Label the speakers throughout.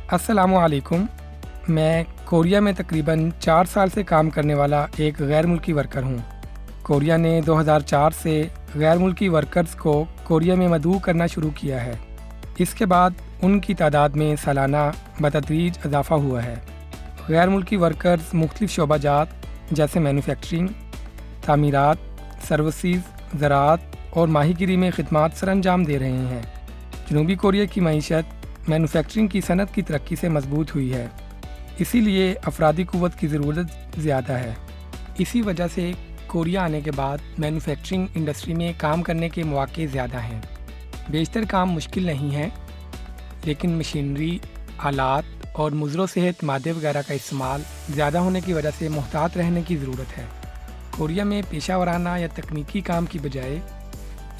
Speaker 1: السلام علیکم۔ میں کوریا میں تقریباً 4 سال سے کام کرنے والا ایک غیر ملکی ورکر ہوں۔ کوریا نے 2004 سے غیر ملکی ورکرز کو کوریا میں مدعو کرنا شروع کیا ہے۔ اس کے بعد ان کی تعداد میں سالانہ بتدریج اضافہ ہوا ہے۔ غیر ملکی ورکرز مختلف شعبہ جات جیسے مینوفیکچرنگ، تعمیرات، سروسز، زراعت اور ماہی گیری میں خدمات سر انجام دے رہے ہیں۔ جنوبی کوریا کی معیشت مینوفیکچرنگ کی صنعت کی ترقی سے مضبوط ہوئی ہے، اسی لیے افرادی قوت کی ضرورت زیادہ ہے۔ اسی وجہ سے کوریا آنے کے بعد مینوفیکچرنگ انڈسٹری میں کام کرنے کے مواقع زیادہ ہیں۔ بیشتر کام مشکل نہیں ہے، لیکن مشینری، آلات اور مضر و صحت مادے وغیرہ کا استعمال زیادہ ہونے کی وجہ سے محتاط رہنے کی ضرورت ہے۔ کوریا میں پیشہ ورانہ یا تکنیکی کام کی بجائے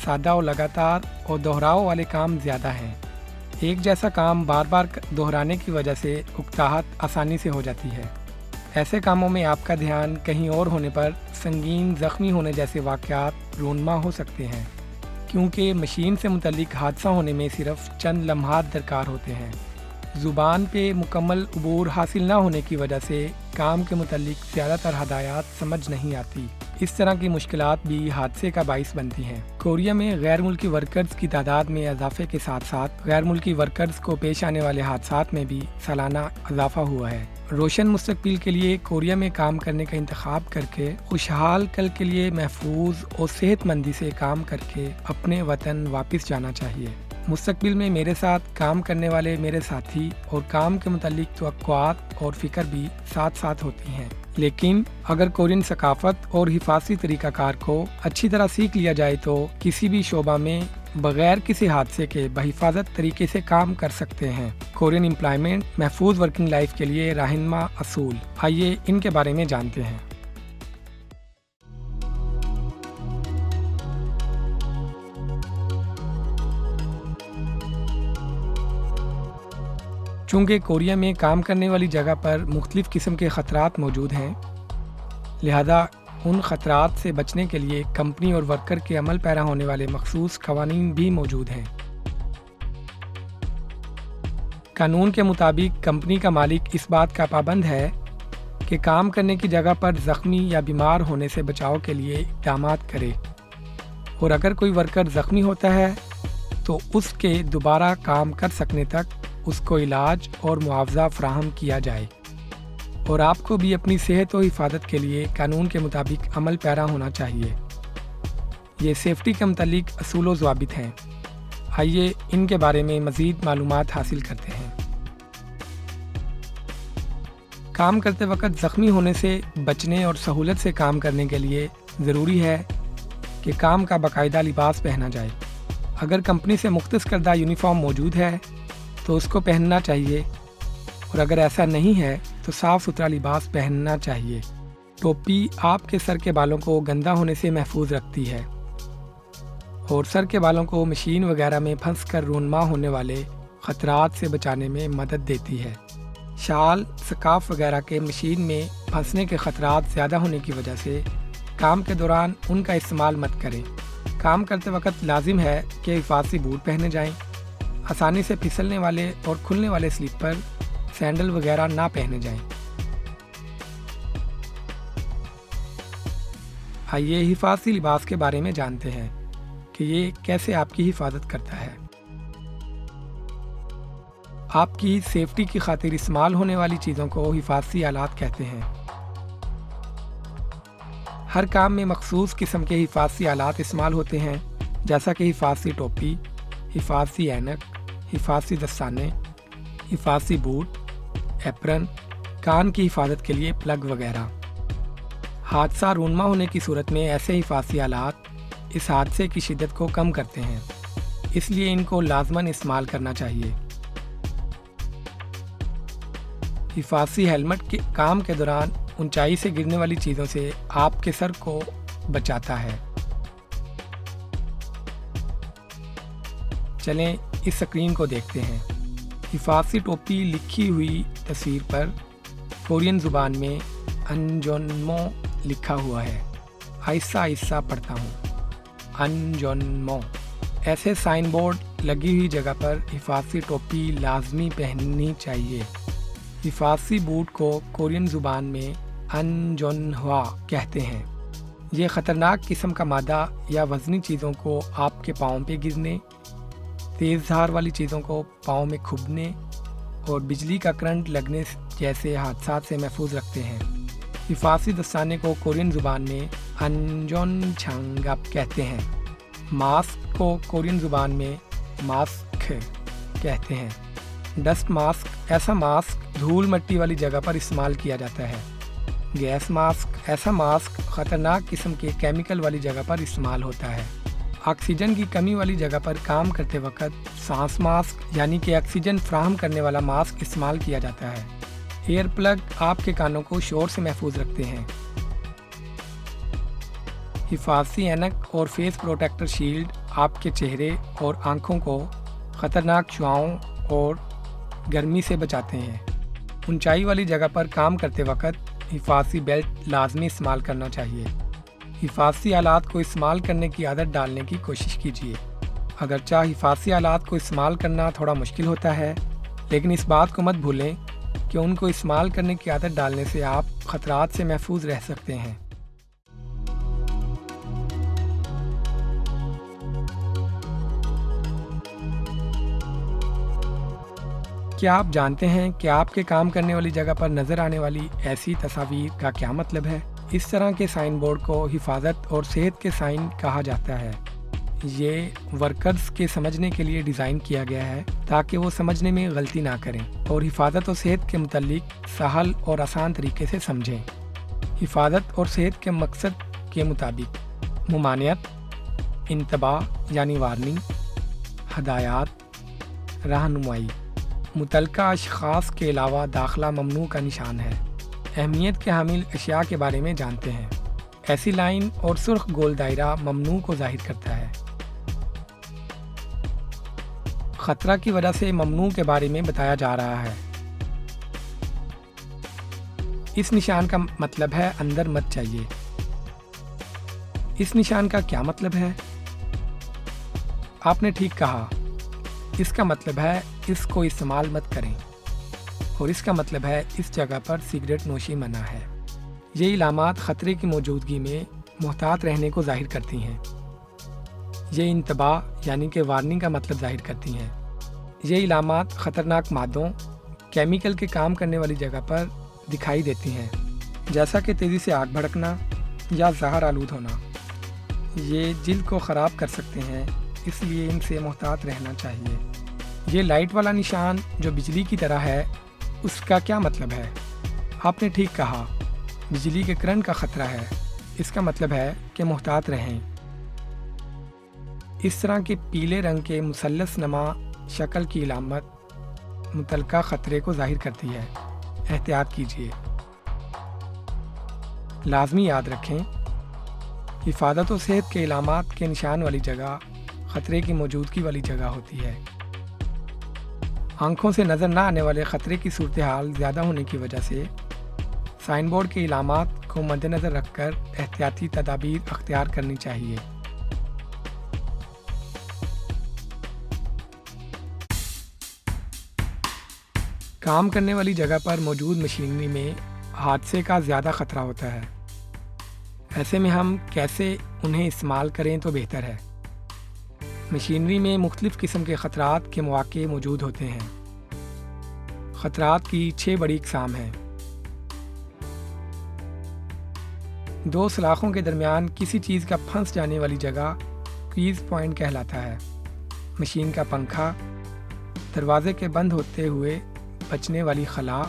Speaker 1: سادہ و لگاتار اور دہراؤ والے کام زیادہ ہیں۔ ایک جیسا کام بار بار دہرانے کی وجہ سے اکتاہٹ آسانی سے ہو جاتی ہے۔ ایسے کاموں میں آپ کا دھیان کہیں اور ہونے پر سنگین زخمی ہونے جیسے واقعات رونما ہو سکتے ہیں، کیونکہ مشین سے متعلق حادثہ ہونے میں صرف چند لمحات درکار ہوتے ہیں۔ زبان پہ مکمل عبور حاصل نہ ہونے کی وجہ سے کام کے متعلق زیادہ تر ہدایات سمجھ نہیں آتی۔ اس طرح کی مشکلات بھی حادثے کا باعث بنتی ہیں۔ کوریا میں غیر ملکی ورکرز کی تعداد میں اضافے کے ساتھ ساتھ غیر ملکی ورکرز کو پیش آنے والے حادثات میں بھی سالانہ اضافہ ہوا ہے۔ روشن مستقبل کے لیے کوریا میں کام کرنے کا انتخاب کر کے خوشحال کل کے لیے محفوظ اور صحت مندی سے کام کر کے اپنے وطن واپس جانا چاہیے۔ مستقبل میں میرے ساتھ کام کرنے والے میرے ساتھی اور کام کے متعلق توقعات اور فکر بھی ساتھ ساتھ ہوتی ہیں، لیکن اگر کورین ثقافت اور حفاظتی طریقہ کار کو اچھی طرح سیکھ لیا جائے تو کسی بھی شعبہ میں بغیر کسی حادثے کے بحفاظت طریقے سے کام کر سکتے ہیں۔ کورین امپلائمنٹ محفوظ ورکنگ لائف کے لیے رہنما اصول، آئیے ان کے بارے میں جانتے ہیں۔ چونکہ کوریا میں کام کرنے والی جگہ پر مختلف قسم کے خطرات موجود ہیں، لہذا ان خطرات سے بچنے کے لیے کمپنی اور ورکر کے عمل پیرا ہونے والے مخصوص قوانین بھی موجود ہیں۔ قانون کے مطابق کمپنی کا مالک اس بات کا پابند ہے کہ کام کرنے کی جگہ پر زخمی یا بیمار ہونے سے بچاؤ کے لیے اقدامات کرے، اور اگر کوئی ورکر زخمی ہوتا ہے تو اس کے دوبارہ کام کر سکنے تک اس کو علاج اور معاوضہ فراہم کیا جائے۔ اور آپ کو بھی اپنی صحت و حفاظت کے لیے قانون کے مطابق عمل پیرا ہونا چاہیے۔ یہ سیفٹی کے متعلق اصول و ضوابط ہیں، آئیے ان کے بارے میں مزید معلومات حاصل کرتے ہیں۔ کام کرتے وقت زخمی ہونے سے بچنے اور سہولت سے کام کرنے کے لیے ضروری ہے کہ کام کا باقاعدہ لباس پہنا جائے۔ اگر کمپنی سے مختص کردہ یونیفارم موجود ہے تو اس کو پہننا چاہیے، اور اگر ایسا نہیں ہے تو صاف ستھرا لباس پہننا چاہیے۔ ٹوپی آپ کے سر کے بالوں کو گندا ہونے سے محفوظ رکھتی ہے اور سر کے بالوں کو مشین وغیرہ میں پھنس کر رونما ہونے والے خطرات سے بچانے میں مدد دیتی ہے۔ شال، سکارف وغیرہ کے مشین میں پھنسنے کے خطرات زیادہ ہونے کی وجہ سے کام کے دوران ان کا استعمال مت کریں۔ کام کرتے وقت لازم ہے کہ حفاظتی بوٹ پہنے جائیں۔ آسانی سے پھسلنے والے اور کھلنے والے سلیپر، سینڈل وغیرہ نہ پہنے جائیں۔ آئیے حفاظتی لباس کے بارے میں جانتے ہیں کہ یہ کیسے آپ کی حفاظت کرتا ہے۔ آپ کی سیفٹی کی خاطر استعمال ہونے والی چیزوں کو حفاظتی آلات کہتے ہیں۔ ہر کام میں مخصوص قسم کے حفاظتی آلات استعمال ہوتے ہیں، جیسا کہ حفاظتی ٹوپی، حفاظتی اینک، حفاظتی دستانے، حفاظتی بوٹ، ایپرن، کان کی حفاظت کے لیے پلگ وغیرہ۔ حادثہ رونما ہونے کی صورت میں ایسے حفاظتی آلات اس حادثے کی شدت کو کم کرتے ہیں، اس لیے ان کو لازماً استعمال کرنا چاہیے۔ حفاظتی ہیلمٹ کے کام کے دوران اونچائی سے گرنے والی چیزوں سے آپ کے سر کو بچاتا ہے۔ چلیں اس سکرین کو دیکھتے ہیں۔ حفاظتی ٹوپی لکھی ہوئی تصویر پر کورین زبان میں انجونمو لکھا ہوا ہے۔ آہستہ آہستہ پڑھتا ہوں، انجونمو۔ ایسے سائن بورڈ لگی ہوئی جگہ پر حفاظتی ٹوپی لازمی پہننی چاہیے۔ حفاظتی بوٹ کو کورین زبان میں ان جون ہوا کہتے ہیں۔ یہ خطرناک قسم کا مادہ یا وزنی چیزوں کو آپ کے پاؤں پہ گرنے، تیز دھار والی چیزوں کو پاؤں میں کھبنے اور بجلی کا کرنٹ لگنے جیسے حادثات سے محفوظ رکھتے ہیں۔ حفاظتی دستانے کو کورین زبان میں انجون چھانگپ کہتے ہیں۔ ماسک کو کورین زبان میں ماسک کہتے ہیں۔ ڈسٹ ماسک ایسا ماسک دھول مٹی والی جگہ پر استعمال کیا جاتا ہے۔ گیس ماسک ایسا ماسک خطرناک قسم کے کیمیکل والی جگہ پر استعمال ہوتا ہے۔ آکسیجن کی کمی والی جگہ پر کام کرتے وقت سانس ماسک یعنی کہ آکسیجن فراہم کرنے والا ماسک استعمال کیا جاتا ہے۔ ایئر پلگ آپ کے کانوں کو شور سے محفوظ رکھتے ہیں۔ حفاظتی اینک اور فیس پروٹیکٹر شیلڈ آپ کے چہرے اور آنکھوں کو خطرناک شعاعوں اور گرمی سے بچاتے ہیں۔ اونچائی والی جگہ پر کام کرتے وقت حفاظتی بیلٹ لازمی استعمال کرنا چاہیے۔ حفاظتی آلات کو استعمال کرنے کی عادت ڈالنے کی کوشش کیجیے۔ اگرچہ حفاظتی آلات کو استعمال کرنا تھوڑا مشکل ہوتا ہے، لیکن اس بات کو مت بھولیں کہ ان کو استعمال کرنے کی عادت ڈالنے سے آپ خطرات سے محفوظ رہ سکتے ہیں۔ کیا آپ جانتے ہیں کہ آپ کے کام کرنے والی جگہ پر نظر آنے والی ایسی تصاویر کا کیا مطلب ہے؟ اس طرح کے سائن بورڈ کو حفاظت اور صحت کے سائن کہا جاتا ہے۔ یہ ورکرز کے سمجھنے کے لیے ڈیزائن کیا گیا ہے تاکہ وہ سمجھنے میں غلطی نہ کریں اور حفاظت و صحت کے متعلق سہل اور آسان طریقے سے سمجھیں۔ حفاظت اور صحت کے مقصد کے مطابق ممانعت، انتباہ یعنی وارننگ، ہدایات، رہنمائی، متعلقہ اشخاص کے علاوہ داخلہ ممنوع کا نشان ہے۔ اہمیت کے حامل اشیاء کے بارے میں جانتے ہیں۔ ایسی لائن اور سرخ گول دائرہ ممنوع کو ظاہر کرتا ہے۔ خطرہ کی وجہ سے ممنوع کے بارے میں بتایا جا رہا ہے۔ اس نشان کا مطلب ہے اندر مت جائیے۔ اس نشان کا کیا مطلب ہے؟ آپ نے ٹھیک کہا، اس کا مطلب ہے اس کو استعمال مت کریں، اور اس کا مطلب ہے اس جگہ پر سگریٹ نوشی منع ہے۔ یہ علامات خطرے کی موجودگی میں محتاط رہنے کو ظاہر کرتی ہیں۔ یہ انتباہ یعنی کہ وارننگ کا مطلب ظاہر کرتی ہیں۔ یہ علامات خطرناک مادوں، کیمیکل کے کام کرنے والی جگہ پر دکھائی دیتی ہیں، جیسا کہ تیزی سے آگ بھڑکنا یا زہر آلود ہونا۔ یہ جلد کو خراب کر سکتے ہیں، اس لیے ان سے محتاط رہنا چاہیے۔ یہ لائٹ والا نشان جو بجلی کی طرح ہے، اس کا کیا مطلب ہے؟ آپ نے ٹھیک کہا، بجلی کے کرنٹ کا خطرہ ہے۔ اس کا مطلب ہے کہ محتاط رہیں۔ اس طرح کے پیلے رنگ کے مثلث نما شکل کی علامت متعلقہ خطرے کو ظاہر کرتی ہے۔ احتیاط کیجیے۔ لازمی یاد رکھیں، حفاظت و صحت کے علامات کے نشان والی جگہ خطرے کی موجودگی والی جگہ ہوتی ہے۔ آنکھوں سے نظر نہ آنے والے خطرے کی صورتحال زیادہ ہونے کی وجہ سے سائن بورڈ کے علامات کو مد نظر رکھ کر احتیاطی تدابیر اختیار کرنی چاہیے۔ کام کرنے والی جگہ پر موجود مشینری میں حادثے کا زیادہ خطرہ ہوتا ہے۔ ایسے میں ہم کیسے انہیں استعمال کریں تو بہتر ہے۔ مشینری میں مختلف قسم کے خطرات کے مواقع موجود ہوتے ہیں۔ خطرات کی 6 بڑی اقسام ہیں۔ 2 سلاخوں کے درمیان کسی چیز کا پھنس جانے والی جگہ کیز پوائنٹ کہلاتا ہے۔ مشین کا پنکھا، دروازے کے بند ہوتے ہوئے بچنے والی خلا،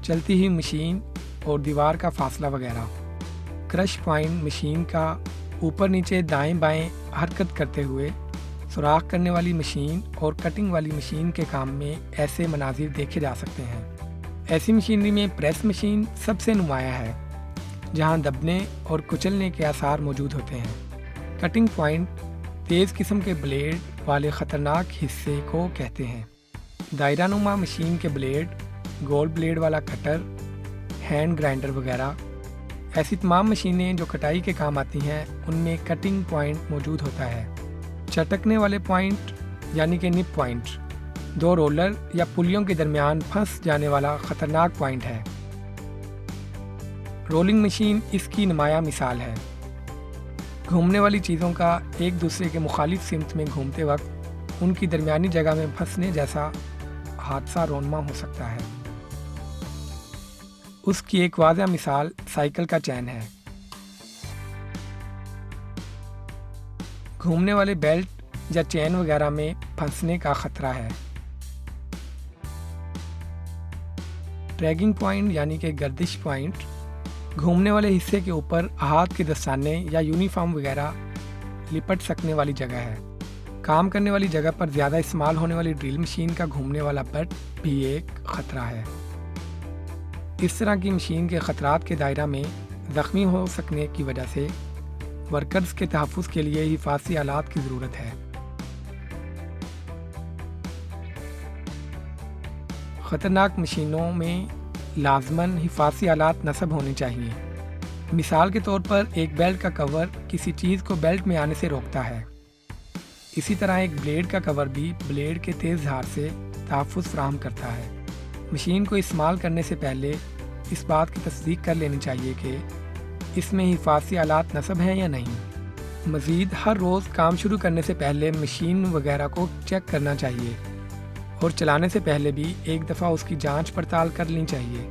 Speaker 1: چلتی ہوئی مشین اور دیوار کا فاصلہ وغیرہ۔ کرش پوائنٹ مشین کا اوپر نیچے دائیں بائیں حرکت کرتے ہوئے سوراخ کرنے والی مشین اور کٹنگ والی مشین کے کام میں ایسے مناظر دیکھے جا سکتے ہیں۔ ایسی مشینری میں پریس مشین سب سے نمایاں ہے، جہاں دبنے اور کچلنے کے آثار موجود ہوتے ہیں۔ کٹنگ پوائنٹ تیز قسم کے بلیڈ والے خطرناک حصے کو کہتے ہیں۔ دائرہ نما مشین کے بلیڈ، گول بلیڈ والا کٹر، ہینڈ گرائنڈر وغیرہ، ایسی تمام مشینیں جو کٹائی کے کام آتی ہیں، ان میں کٹنگ پوائنٹ موجود ہوتا ہے۔ چٹکنے والے پوائنٹ یعنی کہ نپ پوائنٹ 2 رولر یا پلیوں کے درمیان پھنس جانے والا خطرناک پوائنٹ ہے۔ رولنگ مشین اس کی نمایاں مثال ہے۔ گھومنے والی چیزوں کا ایک دوسرے کے مخالف سمت میں گھومتے وقت ان کی درمیانی جگہ میں پھنسنے جیسا حادثہ رونما ہو سکتا ہے۔ اس کی ایک واضح مثال سائیکل کا چین ہے۔ گھومنے والے بیلٹ یا چین وغیرہ میں پھنسنے کا خطرہ ہے۔ ٹریگنگ پوائنٹ یعنی کہ گردش پوائنٹ گھومنے والے حصے کے اوپر ہاتھ کے دستانے یا یونیفارم وغیرہ لپٹ سکنے والی جگہ ہے۔ کام کرنے والی جگہ پر زیادہ استعمال ہونے والی ڈرل مشین کا گھومنے والا بٹ بھی ایک خطرہ ہے۔ اس طرح کی مشین کے خطرات کے دائرہ میں زخمی ہو سکنے کی وجہ سے ورکرز کے تحفظ کے لیے حفاظتی آلات کی ضرورت ہے۔ خطرناک مشینوں میں لازماً حفاظتی آلات نصب ہونے چاہیے۔ مثال کے طور پر ایک بیلٹ کا کور کسی چیز کو بیلٹ میں آنے سے روکتا ہے۔ اسی طرح ایک بلیڈ کا کور بھی بلیڈ کے تیز دھار سے تحفظ فراہم کرتا ہے۔ مشین کو استعمال کرنے سے پہلے اس بات کی تصدیق کر لینی چاہیے کہ اس میں حفاظتی آلات نصب ہیں یا نہیں۔ مزید ہر روز کام شروع کرنے سے پہلے مشین وغیرہ کو چیک کرنا چاہیے اور چلانے سے پہلے بھی ایک دفعہ اس کی جانچ پڑتال کر لینی چاہیے۔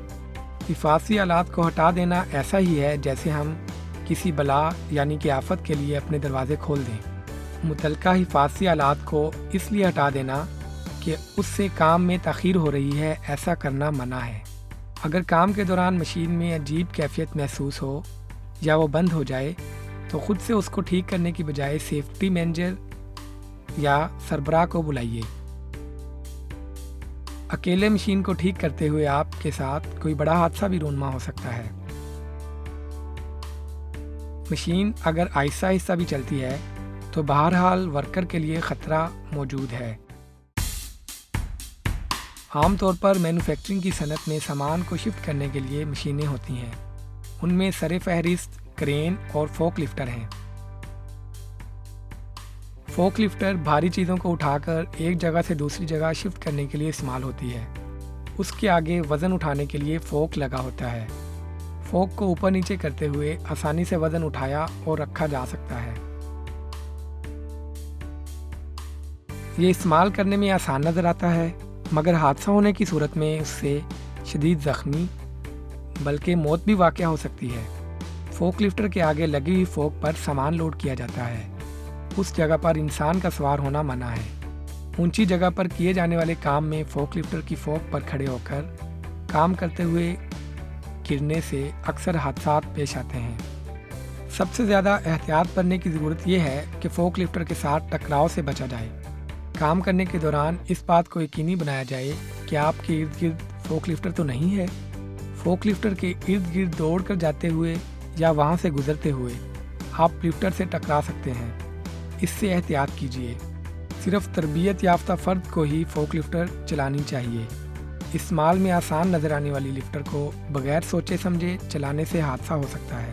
Speaker 1: حفاظتی آلات کو ہٹا دینا ایسا ہی ہے جیسے ہم کسی بلا یعنی کہ آفت کے لیے اپنے دروازے کھول دیں۔ متعلقہ حفاظتی آلات کو اس لیے ہٹا دینا کہ اس سے کام میں تاخیر ہو رہی ہے، ایسا کرنا منع ہے۔ اگر کام کے دوران مشین میں عجیب کیفیت محسوس ہو یا وہ بند ہو جائے تو خود سے اس کو ٹھیک کرنے کی بجائے سیفٹی مینیجر یا سربراہ کو بلائیے۔ اکیلے مشین کو ٹھیک کرتے ہوئے آپ کے ساتھ کوئی بڑا حادثہ بھی رونما ہو سکتا ہے۔ مشین اگر آہستہ آہستہ بھی چلتی ہے تو بہرحال ورکر کے لیے خطرہ موجود ہے۔ عام طور پر مینوفیکچرنگ کی صنعت میں سامان کو شفٹ کرنے کے لیے مشینیں ہوتی ہیں۔ ان میں سر فہرست کرین اور فوک لفٹر ہیں۔ فوک لفٹر بھاری چیزوں کو اٹھا کر ایک جگہ سے دوسری جگہ شفٹ کرنے کے لیے استعمال ہوتی ہے۔ اس کے آگے وزن اٹھانے کے لیے فوک لگا ہوتا ہے۔ فوک کو اوپر نیچے کرتے ہوئے آسانی سے وزن اٹھایا اور رکھا جا سکتا ہے۔ یہ استعمال کرنے میں آسان نظر آتا ہے، مگر حادثہ ہونے کی صورت میں اس سے شدید زخمی بلکہ موت بھی واقع ہو سکتی ہے۔ فوک لفٹر کے آگے لگی ہوئی فوک پر سامان لوڈ کیا جاتا ہے۔ اس جگہ پر انسان کا سوار ہونا منع ہے۔ اونچی جگہ پر کیے جانے والے کام میں فوک لفٹر کی فوک پر کھڑے ہو کر کام کرتے ہوئے گرنے سے اکثر حادثات پیش آتے ہیں۔ سب سے زیادہ احتیاط کرنے کی ضرورت یہ ہے کہ فوک لفٹر کے ساتھ ٹکراؤ سے بچا جائے۔ کام کرنے کے دوران اس بات کو یقینی بنایا جائے کہ آپ کے ارد گرد فوک لفٹر تو نہیں ہے۔ فوک لفٹر کے ارد گرد دوڑ کر جاتے ہوئے یا وہاں سے گزرتے ہوئے آپ لفٹر سے ٹکرا سکتے ہیں۔ اس سے احتیاط کیجیے۔ صرف تربیت یافتہ فرد کو ہی فوک لفٹر چلانی چاہیے۔ استعمال میں آسان نظر آنے والی لفٹر کو بغیر سوچے سمجھے چلانے سے حادثہ ہو سکتا ہے۔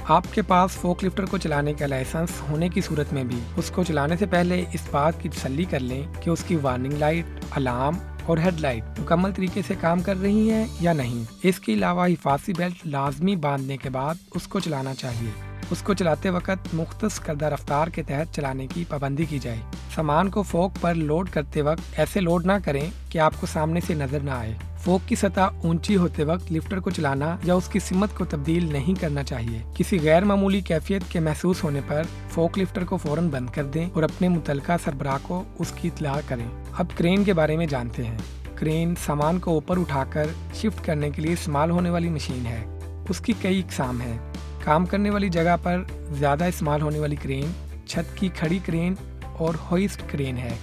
Speaker 1: آپ کے پاس فوک لفٹر کو چلانے کا لائسنس ہونے کی صورت میں بھی اس کو چلانے سے پہلے اس بات کی تسلی کر لیں کہ اس کی وارننگ لائٹ، الارم اور ہیڈ لائٹ مکمل طریقے سے کام کر رہی ہیں یا نہیں۔ اس کے علاوہ حفاظتی بیلٹ لازمی باندھنے کے بعد اس کو چلانا چاہیے۔ اس کو چلاتے وقت مختص کردہ رفتار کے تحت چلانے کی پابندی کی جائے۔ سامان کو فوک پر لوڈ کرتے وقت ایسے لوڈ نہ کریں کہ آپ کو سامنے سے نظر نہ آئے۔ فوک کی سطح اونچی ہوتے وقت لفٹر کو چلانا یا اس کی سمت کو تبدیل نہیں کرنا چاہیے۔ کسی غیر معمولی کیفیت کے محسوس ہونے پر فوک لفٹر کو فوراً بند کر دیں اور اپنے متعلقہ سربراہ کو اس کی اطلاع کریں۔ اب کرین کے بارے میں جانتے ہیں۔ کرین سامان کو اوپر اٹھا کر شفٹ کرنے کے لیے استعمال ہونے والی مشین ہے۔ اس کی کئی اقسام ہیں۔ کام کرنے والی جگہ پر زیادہ استعمال ہونے والی کرین چھت کی کھڑی کرین اور ہوئسٹ کرین ہے۔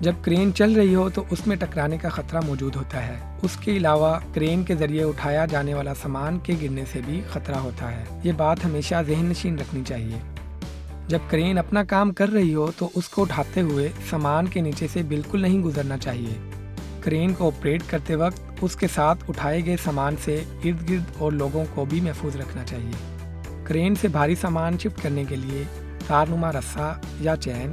Speaker 1: جب کرین چل رہی ہو تو اس میں ٹکرانے کا خطرہ موجود ہوتا ہے۔ اس کے علاوہ کرین کے ذریعے اٹھایا جانے والا سامان کے گرنے سے بھی خطرہ ہوتا ہے۔ یہ بات ہمیشہ ذہن نشین رکھنی چاہیے۔ جب کرین اپنا کام کر رہی ہو تو اس کو اٹھاتے ہوئے سامان کے نیچے سے بالکل نہیں گزرنا چاہیے۔ کرین کو آپریٹ کرتے وقت اس کے ساتھ اٹھائے گئے سامان سے ارد گرد اور لوگوں کو بھی محفوظ رکھنا چاہیے۔ کرین سے بھاری سامان شفٹ کرنے کے لیے تارنما رسا یا چین،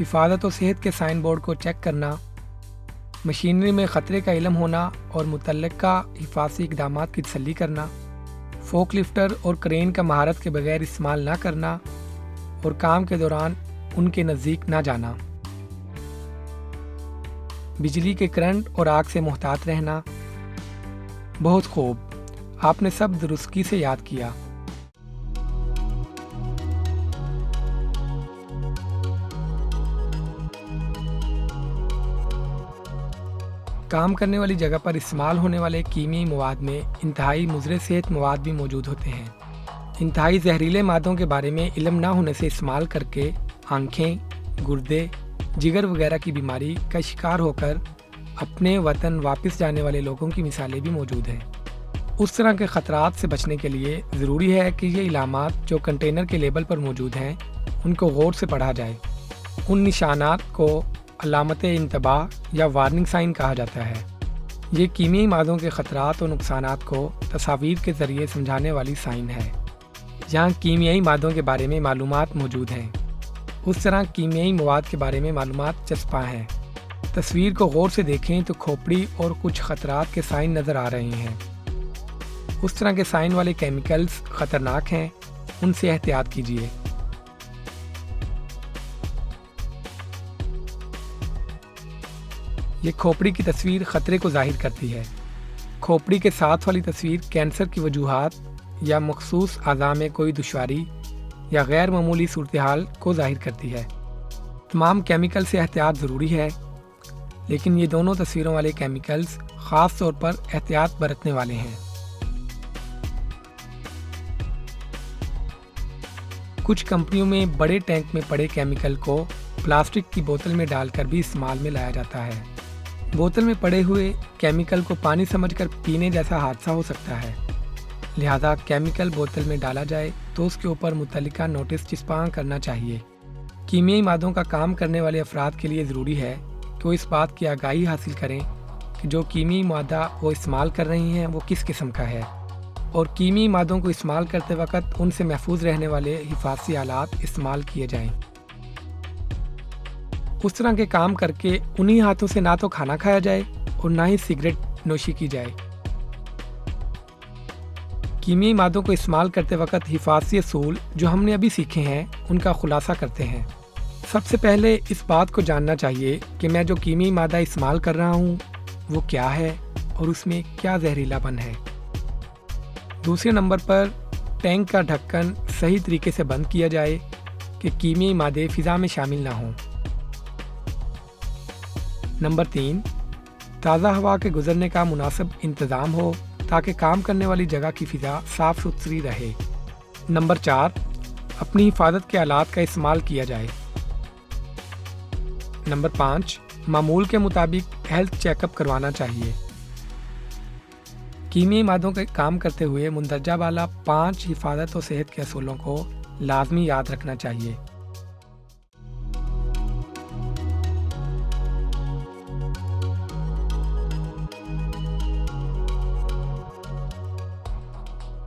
Speaker 1: حفاظت و صحت کے سائن بورڈ کو چیک کرنا، مشینری میں خطرے کا علم ہونا اور متعلقہ حفاظتی اقدامات کی تسلی کرنا، فوک لفٹر اور کرین کا مہارت کے بغیر استعمال نہ کرنا اور کام کے دوران ان کے نزدیک نہ جانا، بجلی کے کرنٹ اور آگ سے محتاط رہنا۔ بہت خوب، آپ نے سب درستگی سے یاد کیا۔ کام کرنے والی جگہ پر استعمال ہونے والے کیمیائی مواد میں انتہائی مضر صحت مواد بھی موجود ہوتے ہیں۔ انتہائی زہریلے مادوں کے بارے میں علم نہ ہونے سے استعمال کر کے آنکھیں، گردے، جگر وغیرہ کی بیماری کا شکار ہو کر اپنے وطن واپس جانے والے لوگوں کی مثالیں بھی موجود ہیں۔ اس طرح کے خطرات سے بچنے کے لیے ضروری ہے کہ یہ علامات جو کنٹینر کے لیبل پر موجود ہیں ان کو غور سے پڑھا جائے۔ ان نشانات کو علامت انتباہ یا وارننگ سائن کہا جاتا ہے۔ یہ کیمیائی مادوں کے خطرات اور نقصانات کو تصاویر کے ذریعے سمجھانے والی سائن ہے۔ یہاں کیمیائی مادوں کے بارے میں معلومات موجود ہیں، اس طرح کیمیائی مواد کے بارے میں معلومات چسپاں ہیں۔ تصویر کو غور سے دیکھیں تو کھوپڑی اور کچھ خطرات کے سائن نظر آ رہے ہیں۔ اس طرح کے سائن والے کیمیکلز خطرناک ہیں، ان سے احتیاط کیجیے۔ یہ کھوپڑی کی تصویر خطرے کو ظاہر کرتی ہے۔ کھوپڑی کے ساتھ والی تصویر کینسر کی وجوہات یا مخصوص اعضاء میں کوئی دشواری یا غیر معمولی صورتحال کو ظاہر کرتی ہے۔ تمام کیمیکل سے احتیاط ضروری ہے، لیکن یہ دونوں تصویروں والے کیمیکلز خاص طور پر احتیاط برتنے والے ہیں۔ کچھ کمپنیوں میں بڑے ٹینک میں پڑے کیمیکل کو پلاسٹک کی بوتل میں ڈال کر بھی استعمال میں لایا جاتا ہے۔ بوتل میں پڑے ہوئے کیمیکل کو پانی سمجھ کر پینے جیسا حادثہ ہو سکتا ہے، لہذا کیمیکل بوتل میں ڈالا جائے تو اس کے اوپر متعلقہ نوٹس چسپاں کرنا چاہیے۔ کیمیائی مادوں کا کام کرنے والے افراد کے لیے ضروری ہے کہ وہ اس بات کی آگاہی حاصل کریں کہ جو کیمیائی مادہ وہ استعمال کر رہے ہیں وہ کس قسم کا ہے، اور کیمیائی مادوں کو استعمال کرتے وقت ان سے محفوظ رہنے والے حفاظتی آلات استعمال کیے جائیں۔ اس طرح کے کام کر کے انہی ہاتھوں سے نہ تو کھانا کھایا جائے اور نہ ہی سگریٹ نوشی کی جائے۔ کیمیائی مادوں کو استعمال کرتے وقت حفاظتی اصول جو ہم نے ابھی سیکھے ہیں ان کا خلاصہ کرتے ہیں۔ سب سے پہلے اس بات کو جاننا چاہیے کہ میں جو کیمیائی مادہ استعمال کر رہا ہوں وہ کیا ہے اور اس میں کیا زہریلا پن ہے۔ دوسرے نمبر پر ٹینک کا ڈھکن صحیح طریقے سے بند کیا جائے کہ کیمیائی مادے فضا میں شامل نہ ہوں۔ نمبر 3، تازہ ہوا کے گزرنے کا مناسب انتظام ہو تاکہ کام کرنے والی جگہ کی فضا صاف ستھری رہے۔ نمبر 4، اپنی حفاظت کے آلات کا استعمال کیا جائے۔ نمبر 5، معمول کے مطابق ہیلتھ چیک اپ کروانا چاہیے۔ کیمیائی مادوں کا کام کرتے ہوئے مندرجہ بالا 5 حفاظت و صحت کے اصولوں کو لازمی یاد رکھنا چاہیے۔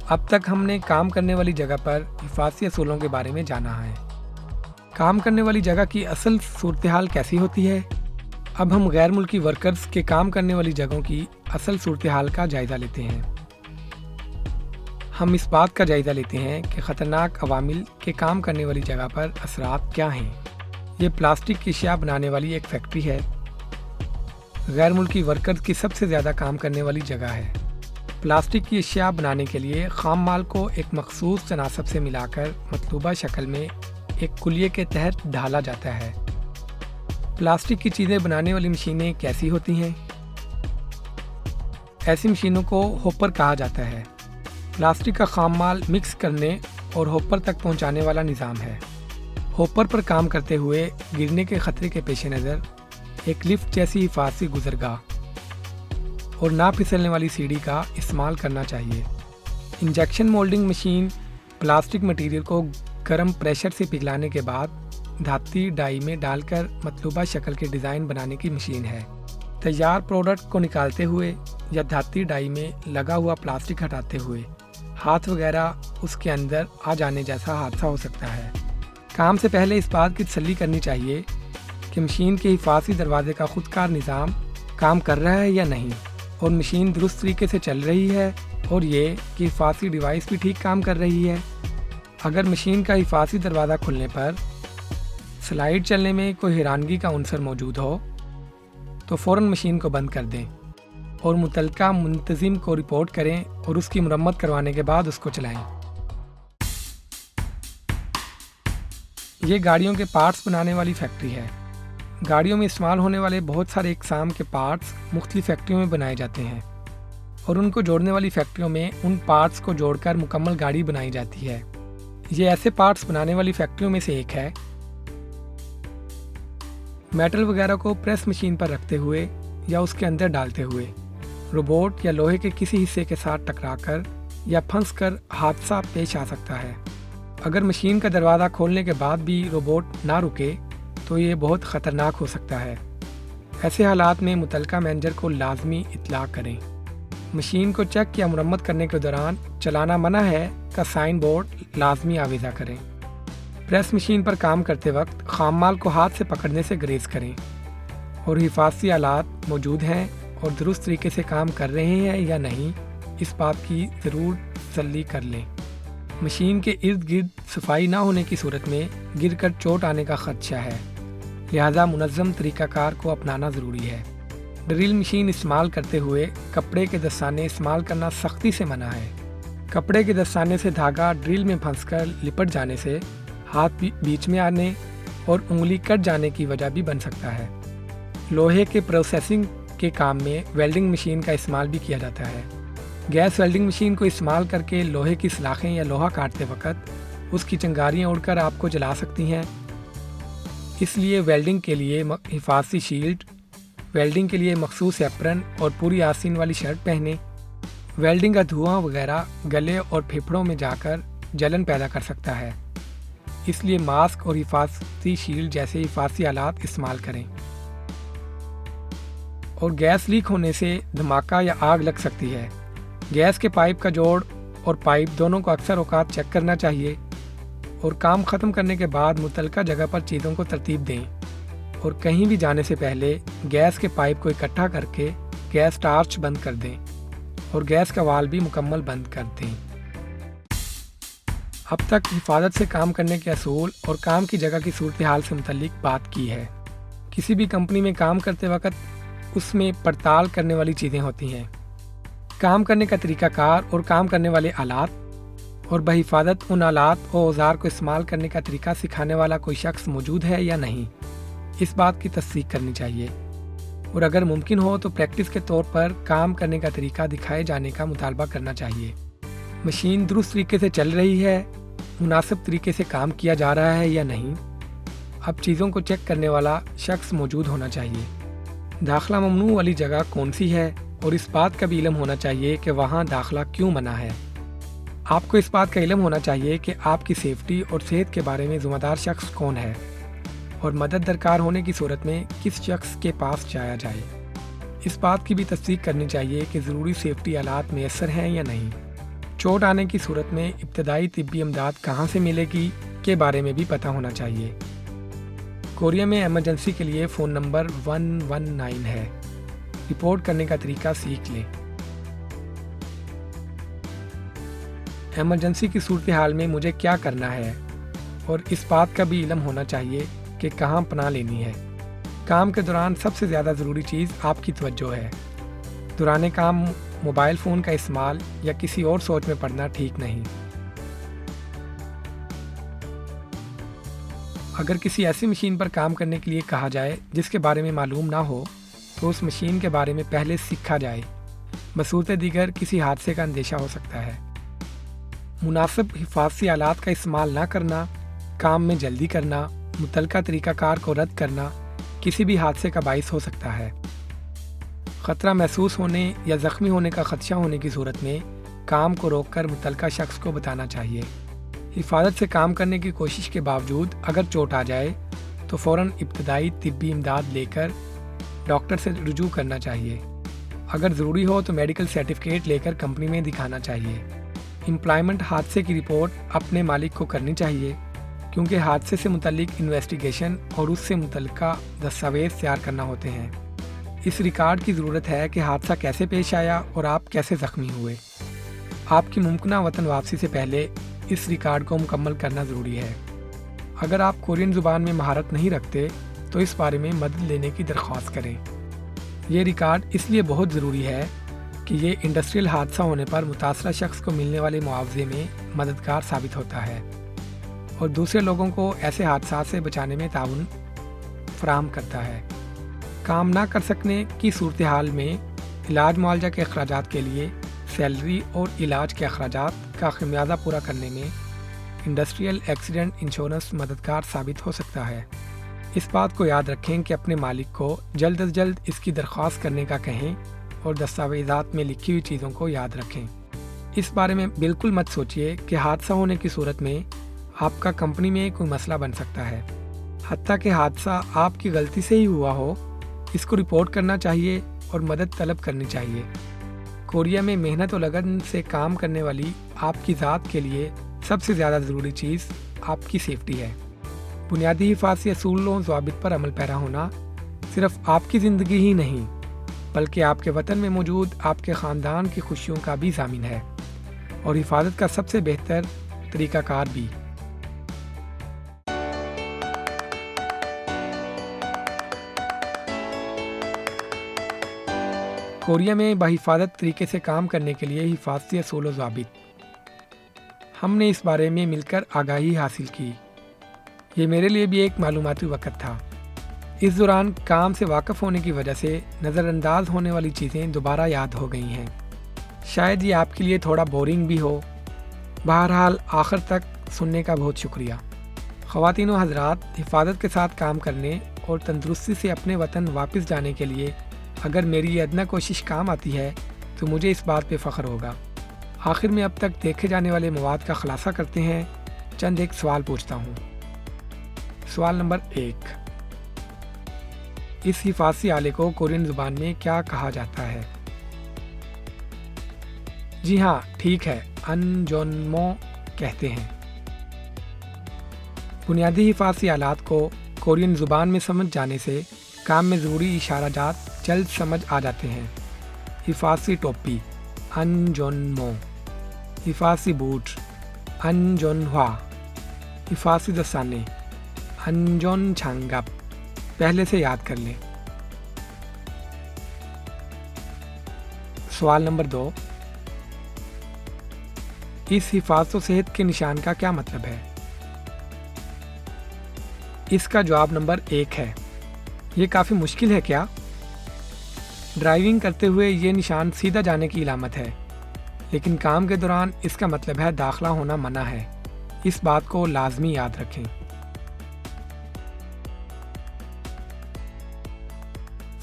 Speaker 1: اب تک ہم نے کام کرنے والی جگہ پر حفاظتی اصولوں کے بارے میں جانا ہے۔ کام کرنے والی جگہ کی اصل صورتحال کیسی ہوتی ہے؟ اب ہم غیر ملکی ورکرز کے کام کرنے والی جگہوں کی اصل صورتحال کا جائزہ لیتے ہیں۔ ہم اس بات کا جائزہ لیتے ہیں کہ خطرناک عوامل کے کام کرنے والی جگہ پر اثرات کیا ہیں۔ یہ پلاسٹک کی اشیاء بنانے والی ایک فیکٹری ہے۔ غیر ملکی ورکرز کی سب سے زیادہ کام کرنے والی جگہ ہے۔ پلاسٹک کی اشیاء بنانے کے لیے خام مال کو ایک مخصوص تناسب سے ملا کر مطلوبہ شکل میں ایک کلیے کے تحت ڈھالا جاتا ہے۔ پلاسٹک کی چیزیں بنانے والی مشینیں کیسی ہوتی ہیں؟ ایسی مشینوں کو ہوپر کہا جاتا ہے۔ پلاسٹک کا خام مال مکس کرنے اور ہوپر تک پہنچانے والا نظام ہے۔ ہوپر پر کام کرتے ہوئے گرنے کے خطرے کے پیش نظر ایک لفٹ جیسی حفاظتی گزرگاہ اور نہ پھسلنے والی سیڑھی کا استعمال کرنا چاہیے۔ Injection moulding machine plastic material کو گرم پریشر سے پگھلانے کے بعد دھاتی ڈائی میں ڈال کر مطلوبہ شکل کے ڈیزائن بنانے کی مشین ہے۔ تیار پروڈکٹ کو نکالتے ہوئے یا دھاتی ڈائی میں لگا ہوا پلاسٹک ہٹاتے ہوئے ہاتھ وغیرہ اس کے اندر آ جانے جیسا حادثہ ہو سکتا ہے۔ کام سے پہلے اس بات کی تسلی کرنی چاہیے کہ مشین کے حفاظتی دروازے کا خودکار نظام کام کر رہا ہے یا نہیں، اور مشین درست طریقے سے چل رہی ہے، اور یہ کہ حفاظتی ڈیوائس بھی ٹھیک کام کر رہی ہے۔ اگر مشین کا حفاظتی دروازہ کھلنے پر سلائیڈ چلنے میں کوئی حیرانگی کا عنصر موجود ہو تو فوراً مشین کو بند کر دیں اور متعلقہ منتظم کو رپورٹ کریں اور اس کی مرمت کروانے کے بعد اس کو چلائیں۔ یہ گاڑیوں کے پارٹس بنانے والی فیکٹری ہے۔ گاڑیوں میں استعمال ہونے والے بہت سارے اقسام کے پارٹس مختلف فیکٹریوں میں بنائے جاتے ہیں، اور ان کو جوڑنے والی فیکٹریوں میں ان پارٹس کو جوڑ کر مکمل گاڑی بنائی جاتی ہے۔ یہ ایسے پارٹس بنانے والی فیکٹریوں میں سے ایک ہے۔ میٹل وغیرہ کو پریس مشین پر رکھتے ہوئے یا اس کے اندر ڈالتے ہوئے روبوٹ یا لوہے کے کسی حصے کے ساتھ ٹکرا کر یا پھنس کر حادثہ پیش آ سکتا ہے۔ اگر مشین کا دروازہ کھولنے کے بعد بھی روبوٹ نہ رکے تو یہ بہت خطرناک ہو سکتا ہے۔ ایسے حالات میں متعلقہ مینیجر کو لازمی اطلاع کریں۔ مشین کو چیک یا مرمت کرنے کے دوران چلانا منع ہے کا سائن بورڈ لازمی آویزہ کریں۔ پریس مشین پر کام کرتے وقت خام مال کو ہاتھ سے پکڑنے سے گریز کریں، اور حفاظتی آلات موجود ہیں اور درست طریقے سے کام کر رہے ہیں یا نہیں اس بات کی ضرور تسلی کر لیں۔ مشین کے ارد گرد صفائی نہ ہونے کی صورت میں گر کر چوٹ آنے کا خدشہ ہے، لہذا منظم طریقہ کار کو اپنانا ضروری ہے۔ ڈرل مشین استعمال کرتے ہوئے کپڑے کے دستانے استعمال کرنا سختی سے منع ہے۔ کپڑے کے دستانے سے دھاگا ڈرل میں پھنس کر لپٹ جانے سے ہاتھ بیچ میں آنے اور انگلی کٹ جانے کی وجہ بھی بن سکتا ہے۔ لوہے کے پروسیسنگ کے کام میں ویلڈنگ مشین کا استعمال بھی کیا جاتا ہے۔ گیس ویلڈنگ مشین کو استعمال کر کے لوہے کی سلاخیں یا لوہا کاٹتے وقت اس کی چنگاریاں اڑ کر آپ کو جلا سکتی ہیں، اس لیے ویلڈنگ کے لیے حفاظتی شیلڈ، ویلڈنگ کے لیے مخصوص ایپرن اور پوری آستین والی شرٹ پہنیں۔ ویلڈنگ کا دھواں وغیرہ گلے اور پھیپھڑوں میں جا کر جلن پیدا کر سکتا ہے، اس لیے ماسک اور حفاظتی شیلڈ جیسے حفاظتی آلات استعمال کریں۔ اور گیس لیک ہونے سے دھماکہ یا آگ لگ سکتی ہے۔ گیس کے پائپ کا جوڑ اور پائپ دونوں کو اکثر اوقات چیک کرنا چاہیے، اور کام ختم کرنے کے بعد متعلقہ جگہ پر چیزوں کو ترتیب دیں، اور کہیں بھی جانے سے پہلے گیس کے پائپ کو اکٹھا کر کے گیس ٹارچ بند کر دیں اور گیس کا وال بھی مکمل بند کر دیں۔ اب تک حفاظت سے کام کرنے کے اصول اور کام کی جگہ کی صورتحال سے متعلق بات کی ہے۔ کسی بھی کمپنی میں کام کرتے وقت اس میں پڑتال کرنے والی چیزیں ہوتی ہیں، کام کرنے کا طریقہ کار اور کام کرنے والے آلات، اور بحفاظت ان آلات اور اوزار کو استعمال کرنے کا طریقہ سکھانے والا کوئی شخص موجود ہے یا نہیں، اس بات کی تصدیق کرنی چاہیے، اور اگر ممکن ہو تو پریکٹس کے طور پر کام کرنے کا طریقہ دکھائے جانے کا مطالبہ کرنا چاہیے۔ مشین درست طریقے سے چل رہی ہے، مناسب طریقے سے کام کیا جا رہا ہے یا نہیں، اب چیزوں کو چیک کرنے والا شخص موجود ہونا چاہیے۔ داخلہ ممنوع والی جگہ کون سی ہے، اور اس بات کا بھی علم ہونا چاہیے کہ وہاں داخلہ کیوں منع ہے۔ آپ کو اس بات کا علم ہونا چاہیے کہ آپ کی سیفٹی اور صحت کے بارے میں ذمہ دار شخص کون ہے، اور مدد درکار ہونے کی صورت میں کس شخص کے پاس جایا جائے۔ اس بات کی بھی تصدیق کرنی چاہیے کہ ضروری سیفٹی آلات میسر ہیں یا نہیں۔ چوٹ آنے کی صورت میں ابتدائی طبی امداد کہاں سے ملے گی کے بارے میں بھی پتہ ہونا چاہیے۔ کوریا میں ایمرجنسی کے لیے فون نمبر 119 ہے۔ رپورٹ کرنے کا طریقہ سیکھ لیں۔ ایمرجنسی کی صورتحال میں مجھے کیا کرنا ہے، اور اس بات کا بھی علم ہونا چاہیے کہ کہاں پناہ لینی ہے۔ کام کے دوران سب سے زیادہ ضروری چیز آپ کی توجہ ہے۔ دوران کام موبائل فون کا استعمال یا کسی اور سوچ میں پڑنا ٹھیک نہیں۔ اگر کسی ایسی مشین پر کام کرنے کے لیے کہا جائے جس کے بارے میں معلوم نہ ہو تو اس مشین کے بارے میں پہلے سیکھا جائے، بصورت دیگر کسی حادثے کا اندیشہ ہو سکتا ہے۔ مناسب حفاظتی آلات کا استعمال نہ کرنا، کام میں جلدی کرنا، متعلقہ طریقہ کار کو رد کرنا کسی بھی حادثے کا باعث ہو سکتا ہے۔ خطرہ محسوس ہونے یا زخمی ہونے کا خدشہ ہونے کی صورت میں کام کو روک کر متعلقہ شخص کو بتانا چاہیے۔ حفاظت سے کام کرنے کی کوشش کے باوجود اگر چوٹ آ جائے تو فوراً ابتدائی طبی امداد لے کر ڈاکٹر سے رجوع کرنا چاہیے۔ اگر ضروری ہو تو میڈیکل سرٹیفکیٹ لے کر کمپنی میں دکھانا چاہیے۔ امپلائمنٹ حادثے کی رپورٹ اپنے مالک کو کرنی چاہیے۔ کیونکہ حادثے سے متعلق انویسٹیگیشن اور اس سے متعلقہ دستاویز تیار کرنا ہوتے ہیں۔ اس ریکارڈ کی ضرورت ہے کہ حادثہ کیسے پیش آیا اور آپ کیسے زخمی ہوئے۔ آپ کی ممکنہ وطن واپسی سے پہلے اس ریکارڈ کو مکمل کرنا ضروری ہے۔ اگر آپ کورین زبان میں مہارت نہیں رکھتے تو اس بارے میں مدد لینے کی درخواست کریں۔ یہ ریکارڈ اس لیے بہت ضروری ہے کہ یہ انڈسٹریل حادثہ ہونے پر متاثرہ شخص کو ملنے والے معاوضے میں مددگار ثابت ہوتا ہے اور دوسرے لوگوں کو ایسے حادثات سے بچانے میں تعاون فراہم کرتا ہے۔ کام نہ کر سکنے کی صورتحال میں علاج معالجہ کے اخراجات کے لیے سیلری اور علاج کے اخراجات کا خمیازہ پورا کرنے میں انڈسٹریل ایکسیڈنٹ انشورنس مددگار ثابت ہو سکتا ہے۔ اس بات کو یاد رکھیں کہ اپنے مالک کو جلد از جلد اس کی درخواست کرنے کا کہیں اور دستاویزات میں لکھی ہوئی چیزوں کو یاد رکھیں۔ اس بارے میں بالکل مت سوچئے کہ حادثہ ہونے کی صورت میں آپ کا کمپنی میں کوئی مسئلہ بن سکتا ہے۔ حتیٰ کہ حادثہ آپ کی غلطی سے ہی ہوا ہو، اس کو رپورٹ کرنا چاہیے اور مدد طلب کرنی چاہیے۔ کوریا میں محنت و لگن سے کام کرنے والی آپ کی ذات کے لیے سب سے زیادہ ضروری چیز آپ کی سیفٹی ہے۔ بنیادی حفاظتی اصولوں و ضوابط پر عمل پیرا ہونا صرف آپ کی زندگی ہی نہیں بلکہ آپ کے وطن میں موجود آپ کے خاندان کی خوشیوں کا بھی ضامن ہے اور حفاظت کا سب سے بہتر طریقہ کار بھی۔ کوریا میں بحفاظت طریقے سے کام کرنے کے لیے حفاظتی اصول و ضوابط۔ ہم نے اس بارے میں مل کر آگاہی حاصل کی۔ یہ میرے لیے بھی ایک معلوماتی وقت تھا۔ اس دوران کام سے واقف ہونے کی وجہ سے نظر انداز ہونے والی چیزیں دوبارہ یاد ہو گئی ہیں۔ شاید یہ آپ کے لیے تھوڑا بورنگ بھی ہو۔ بہرحال آخر تک سننے کا بہت شکریہ۔ خواتین و حضرات، حفاظت کے ساتھ کام کرنے اور تندرستی سے اپنے وطن واپس جانے کے لیے اگر میری یہ ادنیٰ کوشش کام آتی ہے تو مجھے اس بات پہ فخر ہوگا۔ آخر میں اب تک دیکھے جانے والے مواد کا خلاصہ کرتے ہیں۔ چند ایک سوال پوچھتا ہوں۔ سوال نمبر 1، اس حفاظتی آلے کو کورین زبان میں کیا کہا جاتا ہے؟ جی ہاں، ٹھیک ہے، انجونمو کہتے ہیں۔ بنیادی حفاظتی آلات کو کورین زبان میں سمجھ جانے سے کام میں ضروری اشارہ جات جلد سمجھ آ جاتے ہیں۔ حفاظتی ٹوپی انجونمو، حفاظتی بوٹ انجونہوا، حفاظتی دستانے انجون چھانگپ۔ پہلے سے یاد کر لیں۔ سوال نمبر 2، اس حفاظت و صحت کے نشان کا کیا مطلب ہے؟ اس کا جواب نمبر 1 ہے۔ یہ کافی مشکل ہے کیا؟ ڈرائیونگ کرتے ہوئے یہ نشان سیدھا جانے کی علامت ہے، لیکن کام کے دوران اس کا مطلب ہے داخلہ ہونا منع ہے۔ اس بات کو لازمی یاد رکھیں۔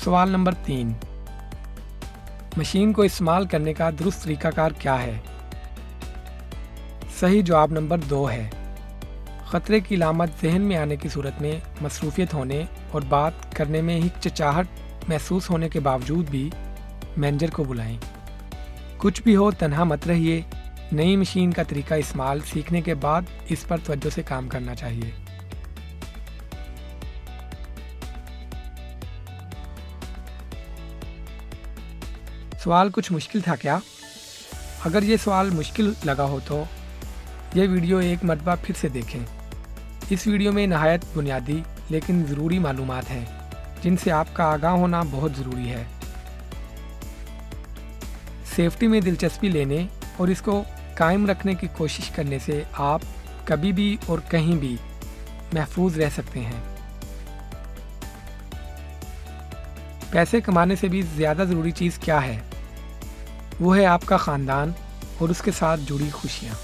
Speaker 1: سوال نمبر 3، مشین کو استعمال کرنے کا درست طریقہ کار کیا ہے؟ صحیح جواب نمبر 2 ہے۔ خطرے کی علامت ذہن میں آنے کی صورت میں مصروفیت ہونے اور بات کرنے میں ہچکچاہٹ محسوس ہونے کے باوجود بھی مینیجر کو بلائیں۔ کچھ بھی ہو، تنہا مت رہیے۔ نئی مشین کا طریقہ استعمال سیکھنے کے بعد اس پر توجہ سے کام کرنا چاہیے۔ سوال کچھ مشکل تھا کیا؟ اگر یہ سوال مشکل لگا ہو تو یہ ویڈیو ایک مرتبہ پھر سے دیکھیں۔ اس ویڈیو میں نہایت بنیادی لیکن ضروری معلومات ہیں جن سے آپ کا آگاہ ہونا بہت ضروری ہے۔ سیفٹی میں دلچسپی لینے اور اس کو قائم رکھنے کی کوشش کرنے سے آپ کبھی بھی اور کہیں بھی محفوظ رہ سکتے ہیں۔ پیسے کمانے سے بھی زیادہ ضروری چیز کیا ہے؟ وہ ہے آپ کا خاندان اور اس کے ساتھ جڑی خوشیاں۔